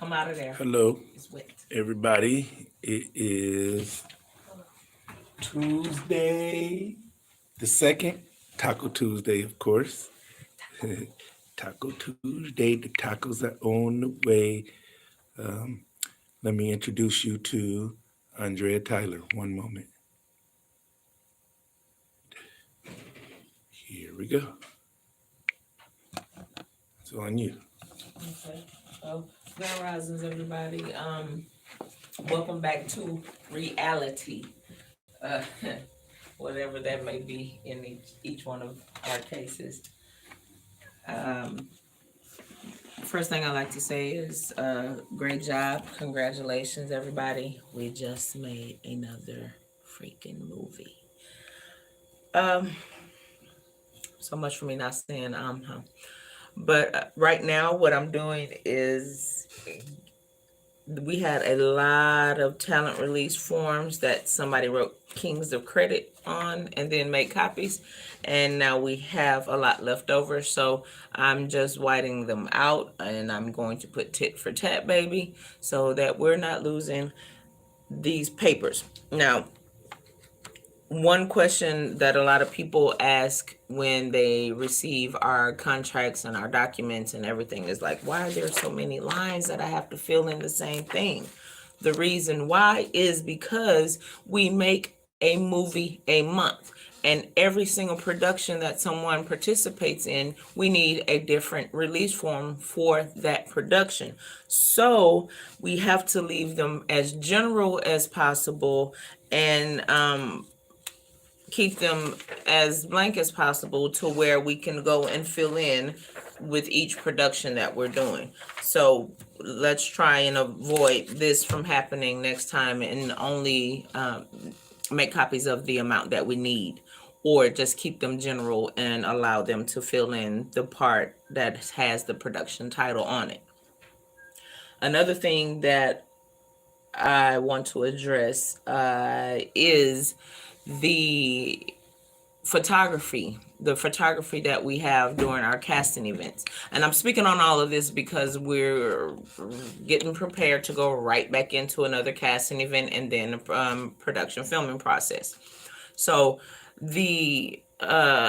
Come out of there. Hello, It's wet. everybody. It is Tuesday, the second, Taco Tuesday, of course. Taco Tuesday, the tacos are on the way. Um, Let me introduce you to Andrea Tyler. One moment. Here we go. It's on you. Okay. So, Grand Risings, everybody. Welcome back to reality. Uh, whatever that may be in each one of our cases. Um, First thing I like to say is great job. Congratulations, everybody. We just made another freaking movie. Um, so much for me not saying huh. But right now, what I'm doing is we had a lot of talent release forms that somebody wrote Kings of Credit on and then made copies. And now we have a lot left over. So I'm just whiting them out and I'm going to put tit for tat, baby, so that we're not losing these papers. Now, one question that a lot of people ask when they receive our contracts and our documents and everything is like, why are there so many lines that I have to fill in the same thing? The reason why is because we make a movie a month. And every single production that someone participates in, we need a different release form for that production. So we have to leave them as general as possible and keep them as blank as possible to where we can go and fill in with each production that we're doing. So let's try and avoid this from happening next time and only make copies of the amount that we need, or just keep them general and allow them to fill in the part that has the production title on it. Another thing that I want to address is the photography that we have during our casting events. And I'm speaking on all of this because we're getting prepared to go right back into another casting event and then production filming process. So the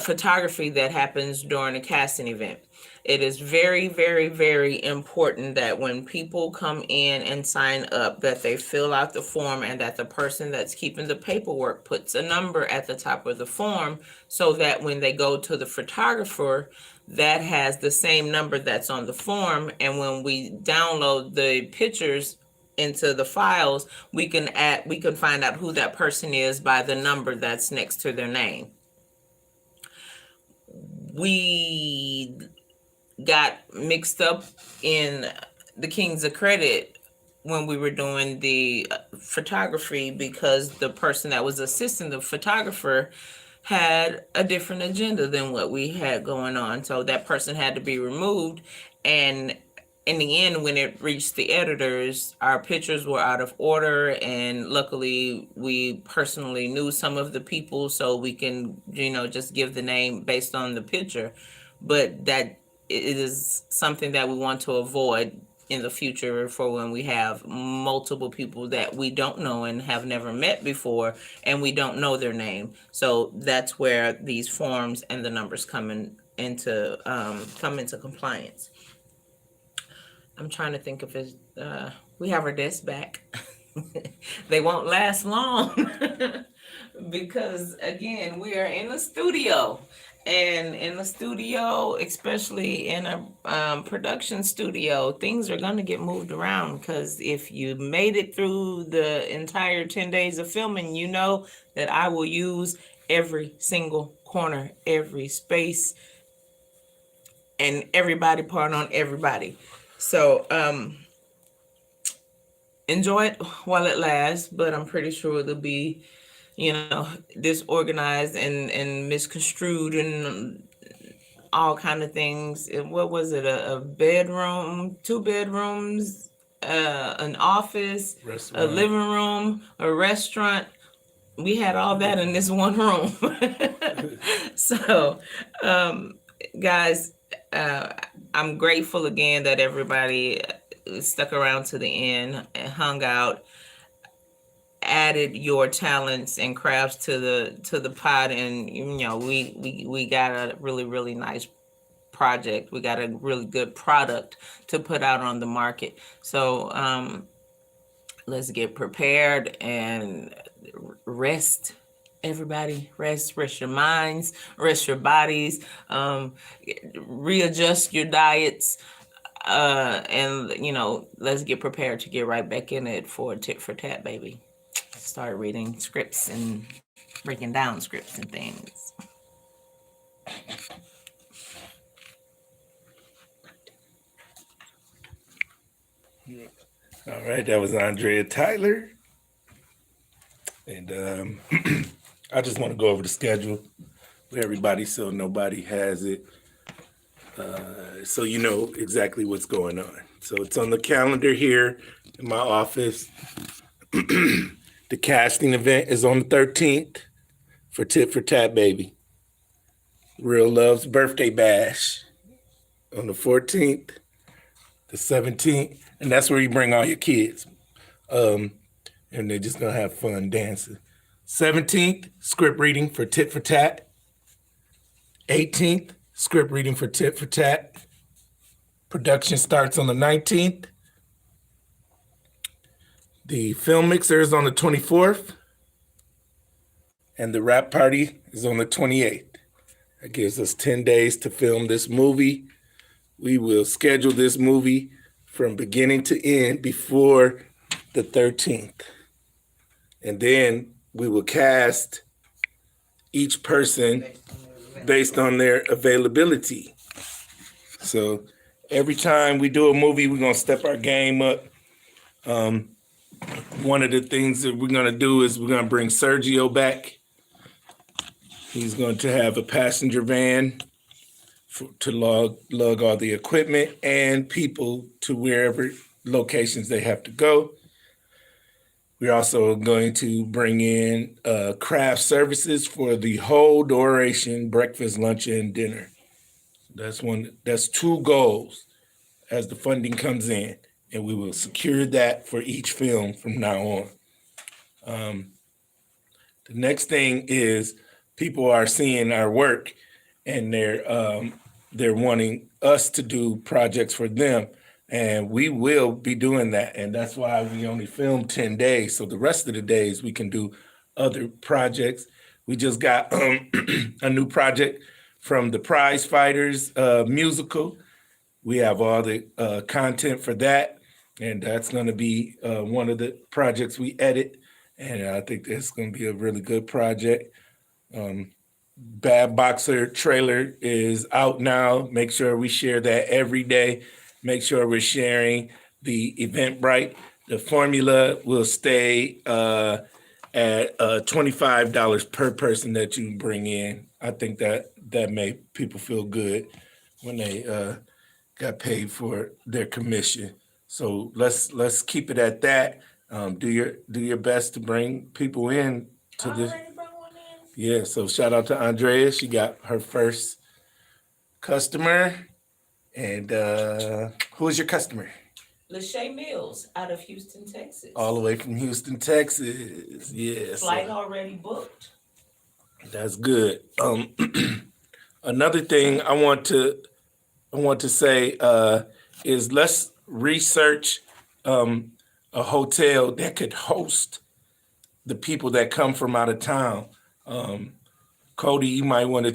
photography that happens during a casting event, it is very, very, very important that when people come in and sign up, that they fill out the form and that the person that's keeping the paperwork puts a number at the top of the form so that when they go to the photographer, that has the same number that's on the form. And when we download the pictures into the files, we can find out who that person is by the number that's next to their name. We got mixed up in the Kings of Credit when we were doing the photography because the person that was assisting the photographer had a different agenda than what we had going on. So that person had to be removed. And in the end, when it reached the editors, our pictures were out of order. And luckily, we personally knew some of the people, so we can, just give the name based on the picture. But that it is something that we want to avoid in the future for when we have multiple people that we don't know and have never met before and we don't know their name. So that's where these forms and the numbers come into compliance. I'm trying to think if it's we have our desks back. They won't last long because again, we are in the studio. And in the studio, especially in a production studio, things are going to get moved around because if you made it through the entire 10 days of filming, you know that I will use every single corner, every space, and everybody part on everybody. So enjoy it while it lasts, but I'm pretty sure it'll be disorganized and misconstrued and all kind of things. What was it? A bedroom, 2 bedrooms, an office, restaurant, a living room, a restaurant. We had all that in this one room. So, guys, I'm grateful again that everybody stuck around to the end and hung out, added your talents and crafts to the pot, and we got a really nice project. We got a really good product to put out on the market. So let's get prepared and rest. Everybody rest your minds, rest your bodies, readjust your diets, and let's get prepared to get right back in it for tit for tat, baby. Start reading scripts and breaking down scripts and things. All right, that was Andrea Tyler. And I just want to go over the schedule with everybody so nobody has it. So you know exactly what's going on. So it's on the calendar here in my office. The casting event is on the 13th for Tit for Tat Baby. Real Love's birthday bash on the 14th, the 17th, and that's where you bring all your kids. And they're just gonna have fun dancing. 17th, script reading for Tit for Tat. 18th, script reading for Tit for Tat. Production starts on the 19th. The film mixer is on the 24th. And the wrap party is on the 28th. That gives us 10 days to film this movie. We will schedule this movie from beginning to end before the 13th. And then we will cast each person based on their availability. So every time we do a movie, we're going to step our game up. One of the things that we're going to do is we're going to bring Sergio back. He's going to have a passenger van to lug all the equipment and people to wherever locations they have to go. We're also going to bring in craft services for the whole duration, breakfast, lunch, and dinner. That's two goals as the funding comes in, and we will secure that for each film from now on. The next thing is people are seeing our work and they're wanting us to do projects for them. And we will be doing that. And that's why we only film 10 days. So the rest of the days we can do other projects. We just got a new project from the Prize Fighters musical. We have all the content for that. And that's going to be one of the projects we edit. And I think that's going to be a really good project. Bad Boxer trailer is out now. Make sure we share that every day. Make sure we're sharing the Eventbrite. The formula will stay at $25 per person that you bring in. I think that made people feel good when they got paid for their commission. So let's keep it at that. Do your best to bring people in to this. Yeah, so shout out to Andrea. She got her first customer. And who is your customer? Lachey Mills out of Houston, Texas. All the way from Houston, Texas. Yes. Flight already booked. That's good. Another thing I want to say is let's research a hotel that could host the people that come from out of town. Cody, you might want to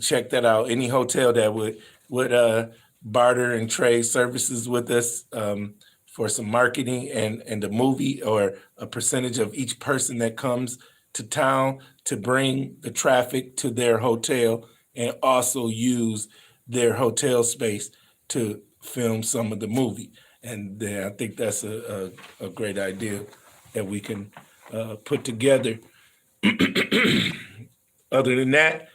check that out. Any hotel that would barter and trade services with us for some marketing and a movie or a percentage of each person that comes to town to bring the traffic to their hotel and also use their hotel space to film some of the movie. And I think that's a great idea that we can put together. Other than that,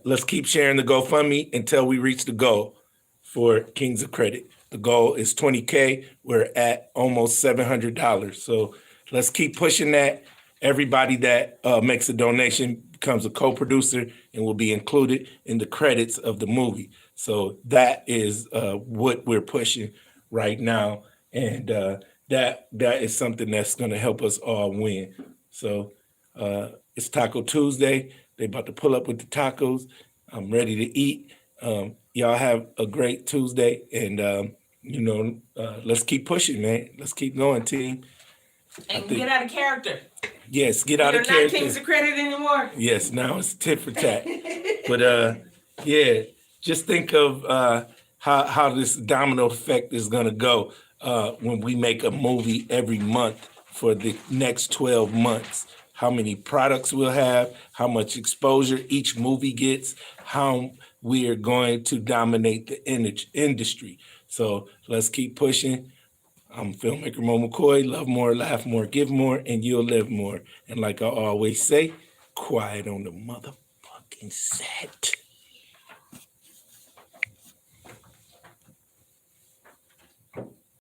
let's keep sharing the GoFundMe until we reach the goal for Kings of Credit. The goal is $20K. We're at almost $700. So let's keep pushing that. Everybody that makes a donation becomes a co-producer and will be included in the credits of the movie. So that is what we're pushing right now. And that is something that's going to help us all win. So it's Taco Tuesday. They about to pull up with the tacos. I'm ready to eat. Y'all have a great Tuesday, and let's keep pushing, man. Let's keep going, team. And get out of character. Yes, get out of You're not character. Kings of Credit anymore. Yes, now it's tit for tat. But yeah, just think of how this domino effect is gonna go when we make a movie every month for the next 12 months. How many products we'll have, how much exposure each movie gets, how we are going to dominate the industry. So let's keep pushing. I'm filmmaker Mo McCoy. Love more, laugh more, give more, and you'll live more. And like I always say, quiet on the motherfucking set.